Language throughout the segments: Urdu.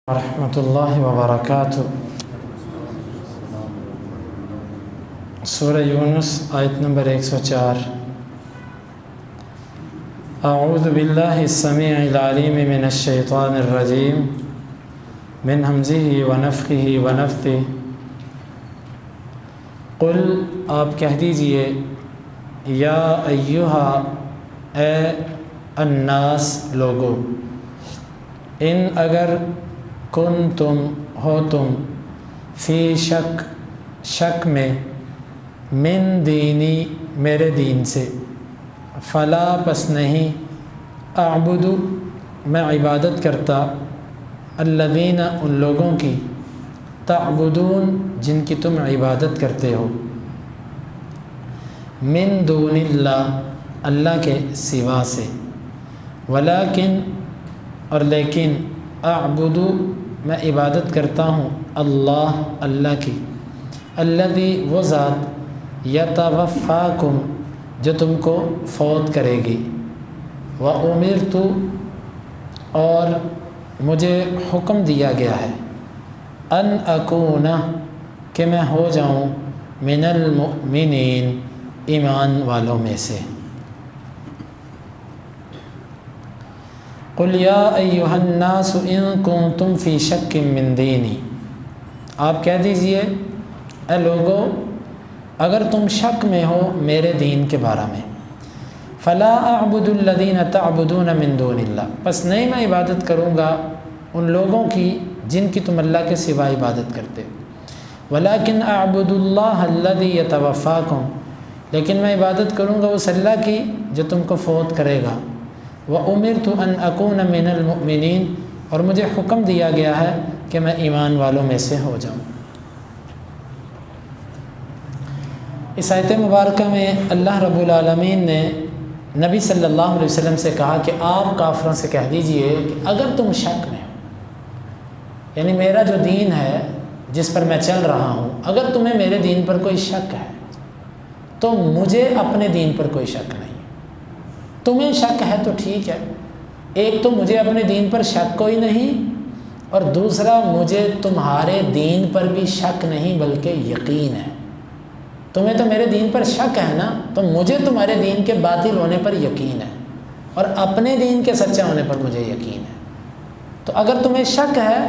ورحمۃ اللہ وبرکاتہ۔ سورہ یونس آیت نمبر 104۔ اعوذ باللہ السمیع العلیم من الشیطان الرجیم من ہمزہ ونفخہ ونفثہ۔ قل آپ کہہ دیجئے، یا ایہا اے الناس لوگو، ان اگر کنتم ہو تم فی شک میں من دینی میرے دین سے، فلا پس نہیں اعبد میں عبادت کرتا الذین ان لوگوں کی تعبدون جن کی تم عبادت کرتے ہو، من دون اللہ اللہ کے سوا سے، ولیکن اور لیکن اعبد میں عبادت کرتا ہوں اللہ کی، الذی وہ ذات یتوفاکم جو تم کو فوت کرے گی، وامرت اور مجھے حکم دیا گیا ہے، ان اکون کہ میں ہو جاؤں من المؤمنین ایمان والوں میں سے۔ قل یا ایہا الناس ان کنتم فی شک من دینی، آپ کہہ دیجئے اے لوگو اگر تم شک میں ہو میرے دین کے بارے میں، فلا اعبد الذین تعبدون من دون اللہ، پس نہیں میں عبادت کروں گا ان لوگوں کی جن کی تم اللہ کے سوا عبادت کرتے ہو، ولیکن اعبد اللہ الذی یتوفاکم، لیکن میں عبادت کروں گا اس اللہ کی جو تم کو فوت کرے گا، وَأُمِرْتُ أَنْ أَكُونَ مِنَ الْمُؤْمِنِينَ اور مجھے حکم دیا گیا ہے کہ میں ایمان والوں میں سے ہو جاؤں۔ اس آیت مبارکہ میں اللہ رب العالمین نے نبی صلی اللہ علیہ وسلم سے کہا کہ آپ کافروں سے کہہ دیجئے کہ اگر تم شک میں ہو، یعنی میرا جو دین ہے جس پر میں چل رہا ہوں، اگر تمہیں میرے دین پر کوئی شک ہے تو مجھے اپنے دین پر کوئی شک نہیں۔ تمہیں شک ہے تو ٹھیک ہے، ایک تو مجھے اپنے دین پر شک کوئی نہیں، اور دوسرا مجھے تمہارے دین پر بھی شک نہیں بلکہ یقین ہے۔ تمہیں تو میرے دین پر شک ہے نا، تو مجھے تمہارے دین کے باطل ہونے پر یقین ہے، اور اپنے دین کے سچا ہونے پر مجھے یقین ہے۔ تو اگر تمہیں شک ہے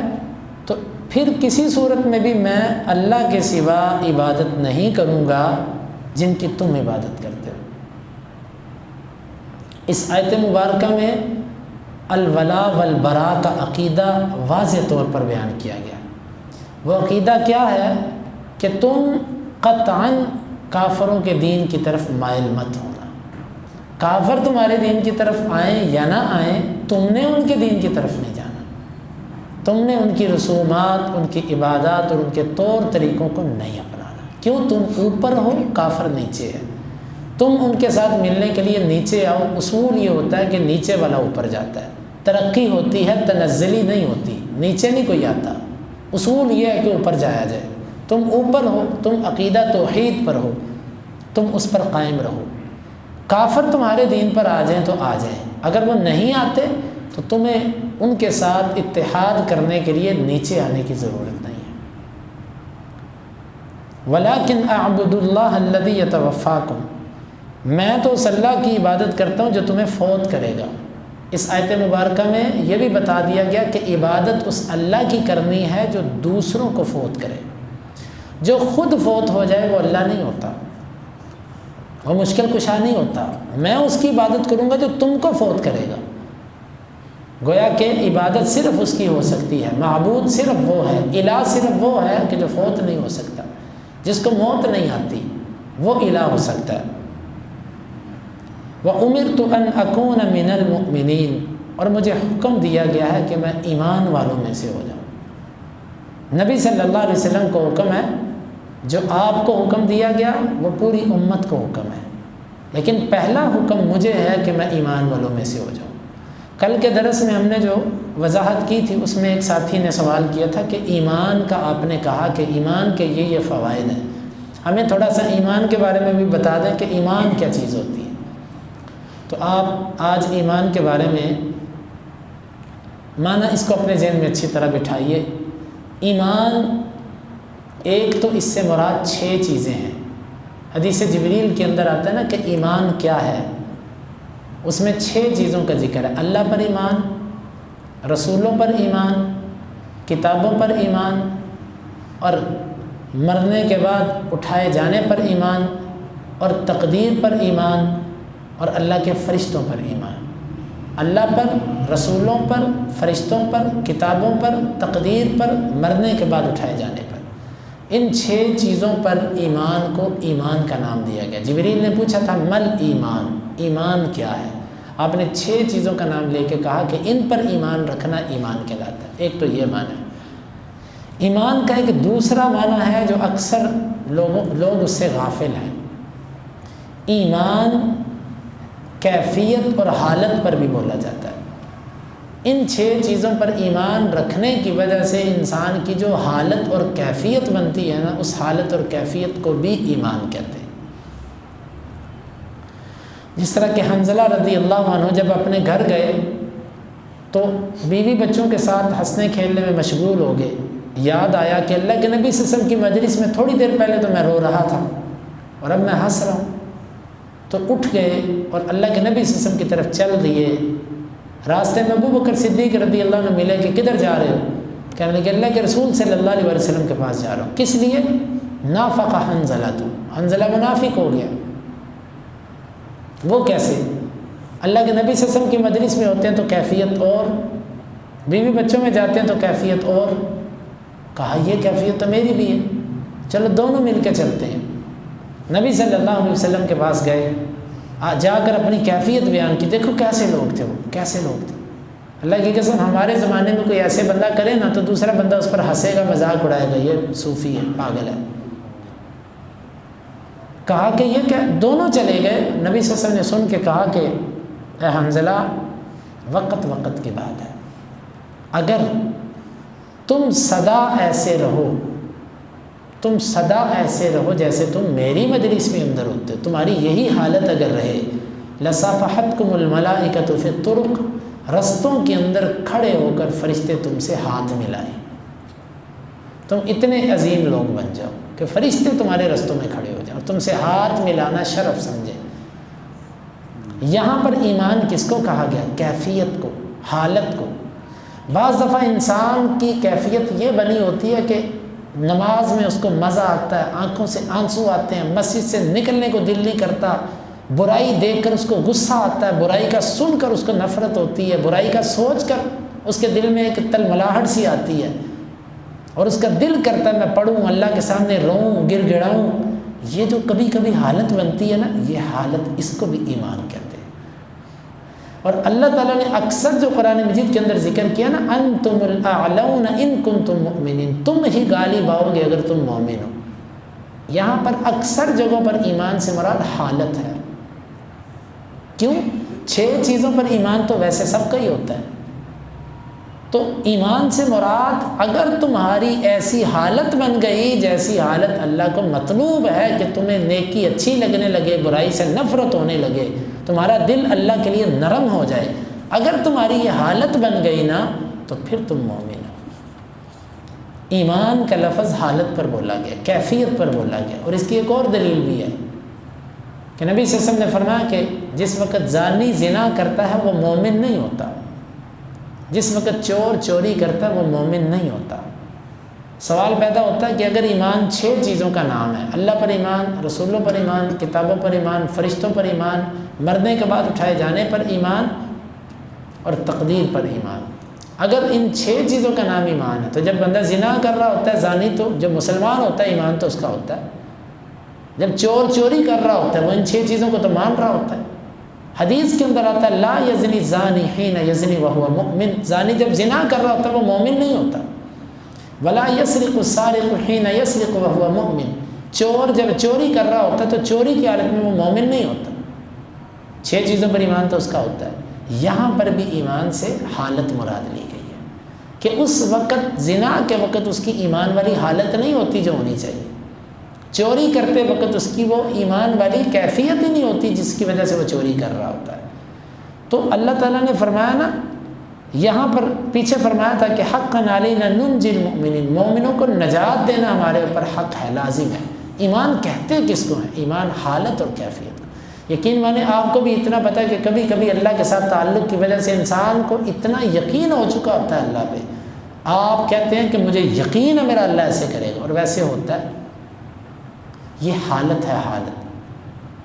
تو پھر کسی صورت میں بھی میں اللہ کے سوا عبادت نہیں کروں گا جن کی تم عبادت کرتے ہو۔ اس آیت مبارکہ میں الولا والبراء کا عقیدہ واضح طور پر بیان کیا گیا۔ وہ عقیدہ کیا ہے کہ تم قطعاً کافروں کے دین کی طرف مائل مت ہونا، کافر تمہارے دین کی طرف آئیں یا نہ آئیں، تم نے ان کے دین کی طرف نہیں جانا، تم نے ان کی رسومات، ان کی عبادات اور ان کے طور طریقوں کو نہیں اپنانا۔ کیوں؟ تم اوپر ہو، کافر نیچے ہے، تم ان کے ساتھ ملنے کے لیے نیچے آؤ۔ اصول یہ ہوتا ہے کہ نیچے والا اوپر جاتا ہے، ترقی ہوتی ہے، تنزلی نہیں ہوتی، نیچے نہیں کوئی آتا۔ اصول یہ ہے کہ اوپر جایا جائے۔ تم اوپر ہو، تم عقیدہ توحید پر ہو، تم اس پر قائم رہو۔ کافر تمہارے دین پر آ جائیں تو آ جائیں، اگر وہ نہیں آتے تو تمہیں ان کے ساتھ اتحاد کرنے کے لیے نیچے آنے کی ضرورت نہیں ہے۔ وَلَٰكِنْ أَعْبُدُ اللَّهَ الَّذِي يَتَوَفَّاكُمْ، میں تو اس اللہ کی عبادت کرتا ہوں جو تمہیں فوت کرے گا۔ اس آیت مبارکہ میں یہ بھی بتا دیا گیا کہ عبادت اس اللہ کی کرنی ہے جو دوسروں کو فوت کرے۔ جو خود فوت ہو جائے وہ اللہ نہیں ہوتا، وہ مشکل کشا نہیں ہوتا۔ میں اس کی عبادت کروں گا جو تم کو فوت کرے گا۔ گویا کہ عبادت صرف اس کی ہو سکتی ہے، معبود صرف وہ ہے، الہ صرف وہ ہے کہ جو فوت نہیں ہو سکتا، جس کو موت نہیں آتی، وہ الہ ہو سکتا ہے۔ وَأُمِرْتُ أَنْ أَكُونَ مِنَ الْمُؤْمِنِينَ اور مجھے حکم دیا گیا ہے کہ میں ایمان والوں میں سے ہو جاؤں۔ نبی صلی اللہ علیہ وسلم کو حکم ہے، جو آپ کو حکم دیا گیا وہ پوری امت کو حکم ہے، لیکن پہلا حکم مجھے ہے کہ میں ایمان والوں میں سے ہو جاؤں۔ کل کے درس میں ہم نے جو وضاحت کی تھی اس میں ایک ساتھی نے سوال کیا تھا کہ ایمان کا آپ نے کہا کہ ایمان کے یہ فوائد ہیں، ہمیں تھوڑا سا ایمان کے بارے میں بھی بتا دیں کہ ایمان کیا چیز ہوتی ہے۔ تو آپ آج ایمان کے بارے میں معنی اس کو اپنے ذہن میں اچھی طرح بٹھائیے۔ ایمان ایک تو اس سے مراد 6 چیزیں ہیں۔ حدیث جبریل کے اندر آتا ہے نا کہ ایمان کیا ہے، اس میں 6 چیزوں کا ذکر ہے۔ اللہ پر ایمان، رسولوں پر ایمان، کتابوں پر ایمان، اور مرنے کے بعد اٹھائے جانے پر ایمان، اور تقدیر پر ایمان، اور اللہ کے فرشتوں پر ایمان۔ اللہ پر، رسولوں پر، فرشتوں پر، کتابوں پر، تقدیر پر، مرنے کے بعد اٹھائے جانے پر۔ ان 6 چیزوں پر ایمان کو ایمان کا نام دیا گیا۔ جبریل نے پوچھا تھا مل ایمان، ایمان کیا ہے؟ آپ نے 6 چیزوں کا نام لے کے کہا کہ ان پر ایمان رکھنا ایمان کہلاتا ہے۔ ایک تو یہ معنی ہے۔ ایمان کا ایک دوسرا معنی ہے جو اکثر لوگ اس سے غافل ہیں۔ ایمان کیفیت اور حالت پر بھی بولا جاتا ہے۔ ان 6 چیزوں پر ایمان رکھنے کی وجہ سے انسان کی جو حالت اور کیفیت بنتی ہے نا، اس حالت اور کیفیت کو بھی ایمان کہتے ہیں۔ جس طرح کہ حنظلہ رضی اللہ عنہ جب اپنے گھر گئے تو بیوی بچوں کے ساتھ ہنسنے کھیلنے میں مشغول ہو گئے۔ یاد آیا کہ اللہ کے نبی صلی اللہ علیہ وسلم کی مجلس میں تھوڑی دیر پہلے تو میں رو رہا تھا اور اب میں ہنس رہا ہوں۔ تو اٹھ گئے اور اللہ کے نبی صلی اللہ علیہ وسلم کی طرف چل دیے۔ راستے میں ابو بکر صدیق رضی اللہ عنہ ملے کہ کدھر جا رہے ہو؟ کہنے لگے اللہ کے رسول صلی اللہ علیہ وسلم کے پاس جا رہا ہوں۔ کس لیے؟ نافق حنظلہ، تو حنظلہ منافق ہو گیا۔ وہ کیسے؟ اللہ کے نبی صلی اللہ علیہ وسلم کی مجلس میں ہوتے ہیں تو کیفیت اور، بیوی بچوں میں جاتے ہیں تو کیفیت اور۔ کہا یہ کیفیت تو میری بھی ہے، چلو دونوں مل کے چلتے ہیں۔ نبی صلی اللہ علیہ وسلم کے پاس گئے، جا کر اپنی کیفیت بیان کی۔ دیکھو کیسے لوگ تھے، وہ کیسے لوگ تھے۔ اللہ کی قسم ہمارے زمانے میں کوئی ایسے بندہ کرے نا تو دوسرا بندہ اس پر ہنسے گا، مذاق اڑائے گا، یہ صوفی ہے، پاگل ہے۔ کہا کہ یہ کیا؟ دونوں چلے گئے۔ نبی صلی اللہ علیہ وسلم نے سن کے کہا کہ اے حنظلہ، وقت کی بات ہے، اگر تم سدا ایسے رہو، تم سدا ایسے رہو جیسے تم میری مجلس میں اندر ہوتے، تمہاری یہی حالت اگر رہے، لصافحتکم الملائکۃ فی الطرق، رستوں کے اندر کھڑے ہو کر فرشتے تم سے ہاتھ ملائیں، تم اتنے عظیم لوگ بن جاؤ کہ فرشتے تمہارے رستوں میں کھڑے ہو جاؤ، تم سے ہاتھ ملانا شرف سمجھے۔ یہاں پر ایمان کس کو کہا گیا؟ کیفیت کو، حالت کو۔ بعض دفعہ انسان کی کیفیت یہ بنی ہوتی ہے کہ نماز میں اس کو مزہ آتا ہے، آنکھوں سے آنسو آتے ہیں، مسجد سے نکلنے کو دل نہیں کرتا، برائی دیکھ کر اس کو غصہ آتا ہے، برائی کا سن کر اس کو نفرت ہوتی ہے، برائی کا سوچ کر اس کے دل میں ایک تلملاہٹ سی آتی ہے اور اس کا دل کرتا ہے میں پڑھوں، اللہ کے سامنے روؤں، گر گڑاؤں۔ یہ جو کبھی کبھی حالت بنتی ہے نا، یہ حالت، اس کو بھی ایمان کہتے ہیں۔ اور اللہ تعالیٰ نے اکثر جو قرآن مجید کے اندر ذکر کیا نا، انتم الاعلون ان کنتم مؤمنین، تم ہی غالب آؤ گے اگر تم مومن ہو۔ یہاں پر اکثر جگہوں پر ایمان سے مراد حالت ہے۔ کیوں؟ 6 چیزوں پر ایمان تو ویسے سب کا ہی ہوتا ہے، تو ایمان سے مراد اگر تمہاری ایسی حالت بن گئی جیسی حالت اللہ کو مطلوب ہے کہ تمہیں نیکی اچھی لگنے لگے، برائی سے نفرت ہونے لگے، تمہارا دل اللہ کے لیے نرم ہو جائے، اگر تمہاری یہ حالت بن گئی نا تو پھر تم مومن ہو۔ ایمان کا لفظ حالت پر بولا گیا، کیفیت پر بولا گیا۔ اور اس کی ایک اور دلیل بھی ہے کہ نبی صلی اللہ علیہ وسلم نے فرمایا کہ جس وقت زانی زنا کرتا ہے وہ مومن نہیں ہوتا، جس وقت چور چوری کرتا ہے وہ مومن نہیں ہوتا۔ سوال پیدا ہوتا ہے کہ اگر ایمان 6 چیزوں کا نام ہے، اللہ پر ایمان، رسولوں پر ایمان، کتابوں پر ایمان، فرشتوں پر ایمان، مرنے کے بعد اٹھائے جانے پر ایمان اور تقدیر پر ایمان، اگر ان 6 چیزوں کا نام ایمان ہے تو جب بندہ زنا کر رہا ہوتا ہے، زانی، تو جب مسلمان ہوتا ہے ایمان تو اس کا ہوتا ہے۔ جب چور چوری کر رہا ہوتا ہے وہ ان 6 چیزوں کو تو مان رہا ہوتا ہے۔ حدیث کے اندر آتا ہے لا یزنی زانی حین یزنی وہو مؤمن، زانی جب زنا کر رہا ہوتا ہے وہ مومن نہیں ہوتا۔ ولا یسرق السارق حین یسرق وہو مؤمن، چور جب چوری کر رہا ہوتا ہے تو چوری کی حالت میں وہ مومن نہیں ہوتا۔ 6 چیزوں پر ایمان تو اس کا ہوتا ہے۔ یہاں پر بھی ایمان سے حالت مراد لی گئی ہے کہ اس وقت زنا کے وقت اس کی ایمان والی حالت نہیں ہوتی جو ہونی چاہیے، چوری کرتے وقت اس کی وہ ایمان والی کیفیت ہی نہیں ہوتی جس کی وجہ سے وہ چوری کر رہا ہوتا ہے۔ تو اللہ تعالیٰ نے فرمایا نا یہاں پر پیچھے فرمایا تھا کہ حقاً علینا ننجی المؤمنین، مومنوں کو نجات دینا ہمارے اوپر حق ہے، لازم ہے۔ ایمان کہتے کس کو ہے؟ ایمان حالت اور کیفیت۔ یقین مانے آپ کو بھی اتنا پتہ ہے کہ کبھی کبھی اللہ کے ساتھ تعلق کی وجہ سے انسان کو اتنا یقین ہو چکا ہوتا ہے اللہ پہ، آپ کہتے ہیں کہ مجھے یقین ہے میرا اللہ ایسے کرے گا، اور ویسے ہوتا ہے۔ یہ حالت ہے، حالت۔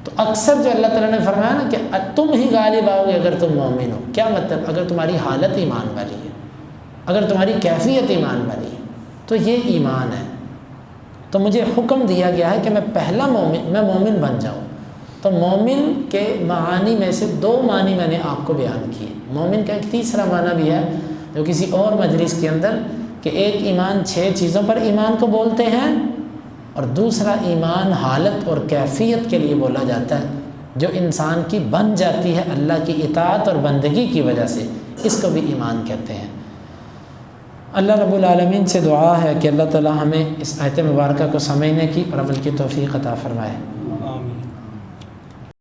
تو اکثر جو اللہ تعالیٰ نے فرمایا نا کہ تم ہی غالب آؤ گے اگر تم مومن ہو، کیا مطلب؟ اگر تمہاری حالت ایمان والی ہے، اگر تمہاری کیفیت ایمان والی ہے تو یہ ایمان ہے۔ تو مجھے حکم دیا گیا ہے کہ میں پہلا مومن بن جاؤں۔ تو مومن کے معانی میں سے 2 معنی میں نے آپ کو بیان کیے۔ مومن کا ایک تیسرا معنی بھی ہے جو کسی اور مجلس کے اندر، کہ ایک ایمان 6 چیزوں پر ایمان کو بولتے ہیں، اور دوسرا ایمان حالت اور کیفیت کے لیے بولا جاتا ہے جو انسان کی بن جاتی ہے اللہ کی اطاعت اور بندگی کی وجہ سے، اس کو بھی ایمان کہتے ہیں۔ اللہ رب العالمین سے دعا ہے کہ اللہ تعالی ہمیں اس آیت مبارکہ کو سمجھنے کی اور عمل کی توفیق عطا فرمائے۔